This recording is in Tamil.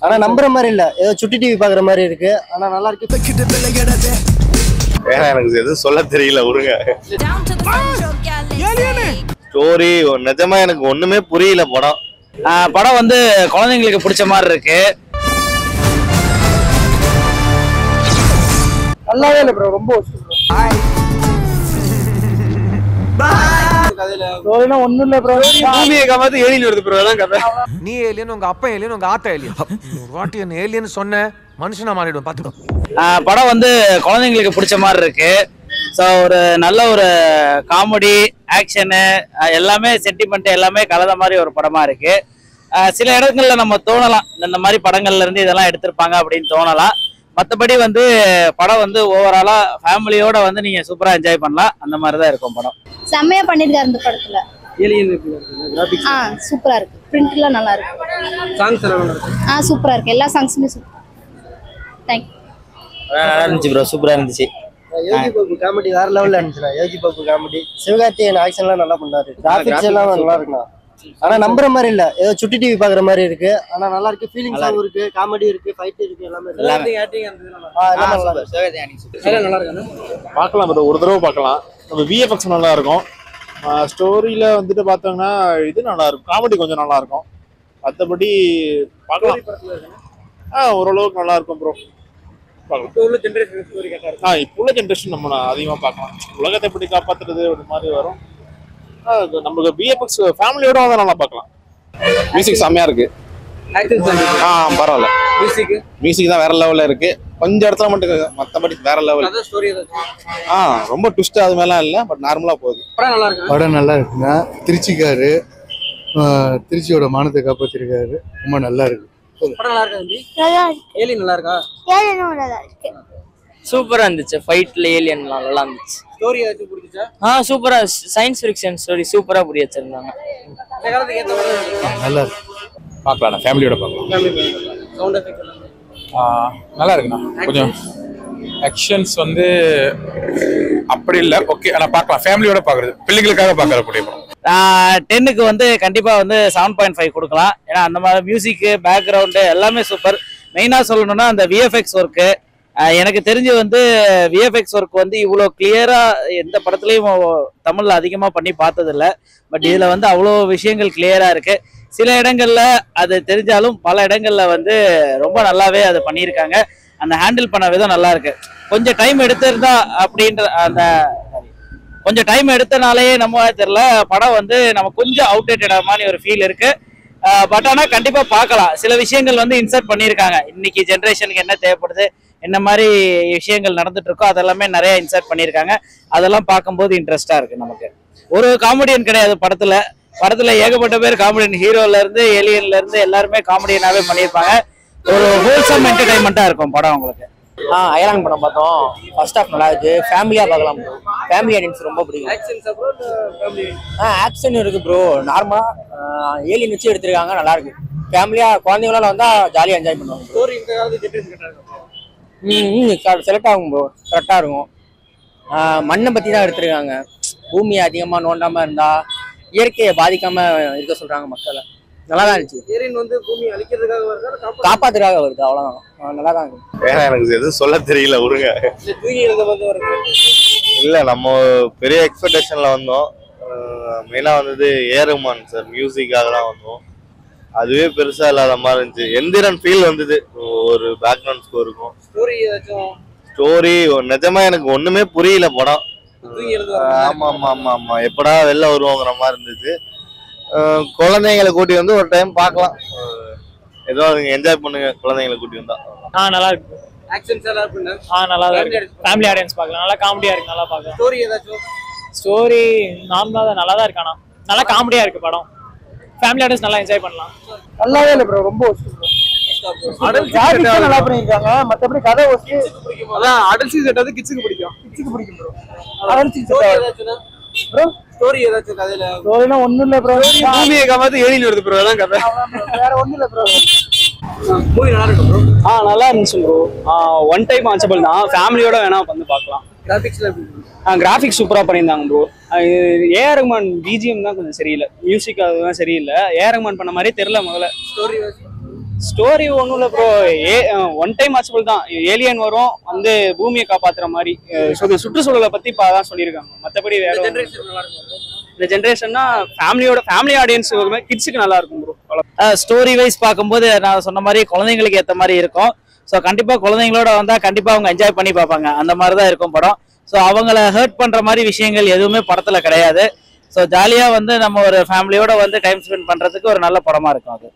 ஆனா நம்புற மாதிரி இல்ல, ஏதோ சுட்டி டிவி பாக்குற மாதிரி இருக்கு. ஆனா நல்லா இருக்கு. எனக்கு எதுவும் சொல்ல தெரியல, விடுங்க. ஸ்டோரி நிஜமா எனக்கு ஒண்ணுமே புரியல. படம் வந்து குழந்தைங்களுக்கு பிடிச்ச மாதிரி இருக்கு. நல்லாவே இல்ல ப்ரோ, ரொம்ப ஒண்ணும் இல்ல ப்ரோ. ஏலியன் வருது ப்ரோ, அதான் கதை. நீ ஏலியன், உங்க அப்பா ஏலியன், உங்க ஆத்தா ஏலியன். ஒரு வாட்டி என்ன ஏலியன் சொன்ன மனுஷனா மாறிடும், பாத்துக்கோ. படம் வந்து குழந்தைங்களுக்கு பிடிச்ச மாதிரி இருக்கு. ஸோ ஒரு நல்ல ஒரு காமெடி, ஆக்ஷனு, எல்லாமே சென்டிமெண்ட் எல்லாமே கலந்த மாதிரி ஒரு படமா இருக்கு. சில இடங்கள்ல நம்ம தோணலாம், இந்த மாதிரி படங்கள்ல இருந்து இதெல்லாம் எடுத்திருப்பாங்க அப்படின்னு தோணலாம். மற்றபடி வந்து படம் வந்து ஓவராலா ஃபேமிலியோட வந்து நீங்க சூப்பரா என்ஜாய் பண்ணலாம். அந்த மாதிரி தான் இருக்கும் படம். செம்மையா பண்ணிருக்காரு இந்த படத்துல. சூப்பரா இருக்கு. பிரிண்ட்லாம் நல்லா இருக்கு. சாங்ஸ் எல்லாம் நல்லா இருக்கு. சூப்பரா இருக்கு. எல்லா சாங்ஸுமே சூப்பர். Thank you. நல்லா இருந்துச்சு ப்ரோ, சூப்பரா இருந்துச்சு. யோகி பாபு காமெடி வேற லெவல்ல இருந்துச்சுல. யோகி பாபு காமெடி, சிவகார்த்திகேயன் ஆக்ஷன்லாம் நல்லா பண்ணாரு. கிராபிக்ஸ் எல்லாம் நல்லா இருக்குண்ணா. ஆனா நம்புற மாதிரி இல்ல, ஏதோ சுட்டி டிவி பாக்குற மாதிரி இருக்கு. ஆனா நல்லா இருக்கு. ஃபீலிங்ஸாவும் இருக்கு, காமெடி இருக்கு, ஃபைட் இருக்கு, எல்லாமே இருக்கு. நல்லா இருக்கு. பார்க்கலாம் ப்ரோ, ஒரு தடவை பார்க்கலாம். நம்ம விஎஃப்எக்ஸ் நல்லா இருக்கும். ஸ்டோரியில வந்துட்டு பார்த்தோம்னா இது நல்லா இருக்கும், காமெடி கொஞ்சம் நல்லா இருக்கும். மற்றபடி பார்க்கலாம். ஓரளவுக்கு நல்லா இருக்கும் ப்ரோ. இப்போ உள்ள ஜென்ரேஷன் நம்ம அதிகமாக பார்க்கலாம். உலகத்தை எப்படி காப்பாத்துறது ஒரு மாதிரி வரும். நமக்கு விஎஃப்எக்ஸ் ஃபேமிலியோட வந்து நல்லா பார்க்கலாம். மியூசிக் செம்மையா இருக்கு. பரவாயில்ல. மியூசிக் தான் வேற லெவல்ல இருக்கு. கொஞ்சம் இடத்துல மட்டும், மற்றபடி வேற லெவல். ரொம்ப ட்விஸ்ட் அது மேலாம் இல்லை, பட் நார்மலா போகுது. படம் நல்லா இருக்குங்க. திருச்சிக்காரு, திருச்சியோட மானத்தை காப்பாத்திருக்காரு. ரொம்ப நல்லா இருக்கு. சூப்பரா இருந்துச்சு. ஃபைட்ல ஏலியன்லாம் நல்லா இருந்துச்சு. ஸ்டோரி ஏதாச்சும் புரிஞ்சுச்சா? சூப்பரா சயின்ஸ் ஃபிக்ஷன் ஸ்டோரி சூப்பரா புரிய வச்சிருந்தாங்க. நல்லா இருக்கு. பார்க்கலாம், ஃபேமிலியோட பார்க்கலாம். நல்லா இருக்குண்ணா. கொஞ்சம் ஆக்ஷன்ஸ் வந்து அப்படி இல்லை, ஓகே. ஆனால் பார்க்கலாம், ஃபேமிலியோட பார்க்குறது, பிள்ளைங்களுக்காக பார்க்கறக்கூடிய படம். 10க்கு வந்து கண்டிப்பா வந்து 7.5 கொடுக்கலாம். ஏன்னா அந்த மாதிரி மியூசிக்கு, பேக்ரவுண்டு எல்லாமே சூப்பர். மெயினா சொல்லணும்னா அந்த விஎஃப்எக்ஸ் ஒர்க்கு, எனக்கு தெரிஞ்சு வந்து விஎஃப்எக்ஸ் ஒர்க் வந்து இவ்வளோ கிளியரா எந்த படத்துலையும் தமிழ்ல அதிகமாக பண்ணி பார்த்ததில்ல. பட் இதில் வந்து அவ்வளோ விஷயங்கள் கிளியரா இருக்கு. சில இடங்கள்ல அது தெரிஞ்சாலும் பல இடங்கள்ல வந்து ரொம்ப நல்லாவே அதை பண்ணியிருக்காங்க. அந்த ஹேண்டில் பண்ண விதம் நல்லா இருக்கு. கொஞ்சம் டைம் எடுத்திருந்தா அப்படின்ற அந்த கொஞ்சம் டைம் எடுத்தனாலேயே நம்ம தெரியல, படம் வந்து நம்ம கொஞ்சம் அவுடேட்டட் மாதிரி ஒரு ஃபீல் இருக்கு. பட் ஆனால் கண்டிப்பா பார்க்கலாம். சில விஷயங்கள் வந்து இன்சர்ட் பண்ணியிருக்காங்க. இன்னைக்கு ஜென்ரேஷனுக்கு என்ன தேவைப்படுது, என்ன மாதிரி விஷயங்கள் நடந்துட்டு இருக்கோ அதெல்லாமே நிறைய இன்சர்ட் பண்ணியிருக்காங்க. அதெல்லாம் பார்க்கும்போது இன்ட்ரெஸ்டா இருக்கு. நமக்கு ஒரு காமெடியன் கிடையாது படத்துல ஏகப்பட்ட பேர் காமெடியன். ஹீரோல இருந்து ஏலியன்ல இருந்து எல்லாருமே காமெடியனாவே பண்ணியிருப்பாங்க. ஒரு ஹோல்சம் என்டர்டைன்மெண்டா இருக்கும் படம் உங்களுக்கு. அயலான் படம் பார்த்தோம். ஃபர்ஸ்ட் ஹாஃப் நல்லா இருக்கு. ஃபேமிலியா பார்க்கலாம் ப்ரோ. ஃபேமிலி ஆடியன்ஸ் ரொம்ப பிடிக்கும். ஆக்ஷன் இருக்கு ப்ரோ. நார்மலா ஏலியன் வச்சு எடுத்திருக்காங்க, நல்லா இருக்கு. ஃபேமிலியா குழந்தைங்களால வந்தா ஜாலியா என்ஜாய் பண்ணுவாங்க. செலக்ட் ஆகும் ப்ரோ, கரெக்டா இருக்கும். மண்ணை பத்தி தான் எடுத்திருக்காங்க. பூமியை அதிகமா நோண்டாம இருந்தா இயற்கையை பாதிக்காம இருக்க சொல்றாங்க மக்களை. நல்லா தான் இருந்துச்சு. ஏலியன் வந்து பூமியை அழிக்கிறதுக்காக வருதா, காப்பாத்துறதுக்காக வருது, அவ்வளவுதான். நல்லா தான் இருக்கு. எனக்கு எதுவும் சொல்ல தெரியல, விடுங்க. இல்ல, நம்ம பெரிய எக்ஸ்பெக்டேஷன்ல வந்தோம். மெயினா வந்தது ரஹ்மான் சார் மியூசிக்காக தான் வந்தோம். அதுவே பெருசா இல்லாத மாதிரி இருந்துச்சு. எந்திரன் ஃபீல் வந்தது ஒரு பேக்ரவுண்ட் ஸ்கோருக்கும். ஸ்டோரி நிஜமா எனக்கு ஒண்ணுமே புரியல படம். ஆமா, எப்படா வெளில வருவோங்கிற மாதிரி இருந்துச்சு. குழந்தைங்களை கூட்டி வந்து ஒரு டைம் பார்க்கலாம். ஏதோ என்ஜாய் பண்ணுங்க, குழந்தைங்களை கூட்டி வந்தா. நல்லா இருக்கு. நல்லா தான் இருக்கு. ஃபேமிலி ஆடியன்ஸ் பார்க்கலாம். நல்லா காமெடியா இருக்கு, நல்லா பார்க்கலாம். ஸ்டோரி நார்மலா தான், நல்லா தான் இருக்கு. ஆனா நல்லா காமெடியா இருக்கு படம். ஃபேமிலி ஆடியன்ஸ் நல்லா என்ஜாய் பண்ணலாம். நல்லாவே இல்ல ப்ரோ, ரொம்ப நல்லா பண்ணிருக்காங்க. மத்தபடி கதை அதான் அடல்ட் செட் அது கிட்ஸுக்கு பிடிக்கும் ப்ரோ. அடல்ட் ப்ரோ ஸ்டோரி ஏதாச்சும் கதையில ஸ்டோரினா ஒண்ணும் இல்ல ப்ரோ. மூவியை காப்பாத்து ஏலியன் வருது ப்ரோ, அதான் கதை. வேற ஒண்ணும் இல்ல ப்ரோ. மூவி நல்லா இருக்கு ப்ரோ. நல்லா இருந்துச்சு ப்ரோ. ஒன் டைம் வாட்சபிள் தான். ஃபேமிலியோட வேணா வந்து பார்க்கலாம். கிராஃபிக்ஸ் சூப்பரா பண்ணியிருந்தாங்க ப்ரோ. ஏஆர் ரஹ்மான் பிஜிஎம் தான் கொஞ்சம் சரியில்லை. மியூசிக் அதுதான் சரியில்லை. ஏஆர் ரஹ்மான் பண்ண மாதிரியே தெரியல முதல்ல. ஸ்டோரி ஒன்றும் இல்லை ப்ரோ. ஒன் டைம் வாட்சபிள் தான். ஏலியன் வரும் வந்து பூமியை காப்பாத்துற மாதிரி சுற்றுச்சூழலை பத்தி இப்போ அதான் சொல்லியிருக்காங்க. மற்றபடி வேற இந்த ஜென்ரேஷன்னா ஃபேமிலி ஆடியன்ஸ் கிட்ஸுக்கு நல்லா இருக்கும் ப்ரோ. ஸ்டோரி வைஸ் பார்க்கும்போது நான் சொன்ன மாதிரி குழந்தைங்களுக்கு ஏற்ற மாதிரி இருக்கும். ஸோ கண்டிப்பாக குழந்தைங்களோட வந்தால் கண்டிப்பாக அவங்க என்ஜாய் பண்ணி பார்ப்பாங்க. அந்த மாதிரி தான் இருக்கும் படம். ஸோ அவங்கள ஹர்ட் பண்ணுற மாதிரி விஷயங்கள் எதுவுமே படத்தில் கிடையாது. ஸோ ஜாலியாக வந்து நம்ம ஒரு ஃபேமிலியோட வந்து டைம் ஸ்பெண்ட் பண்ணுறதுக்கு ஒரு நல்ல படமாக இருக்கும் அது.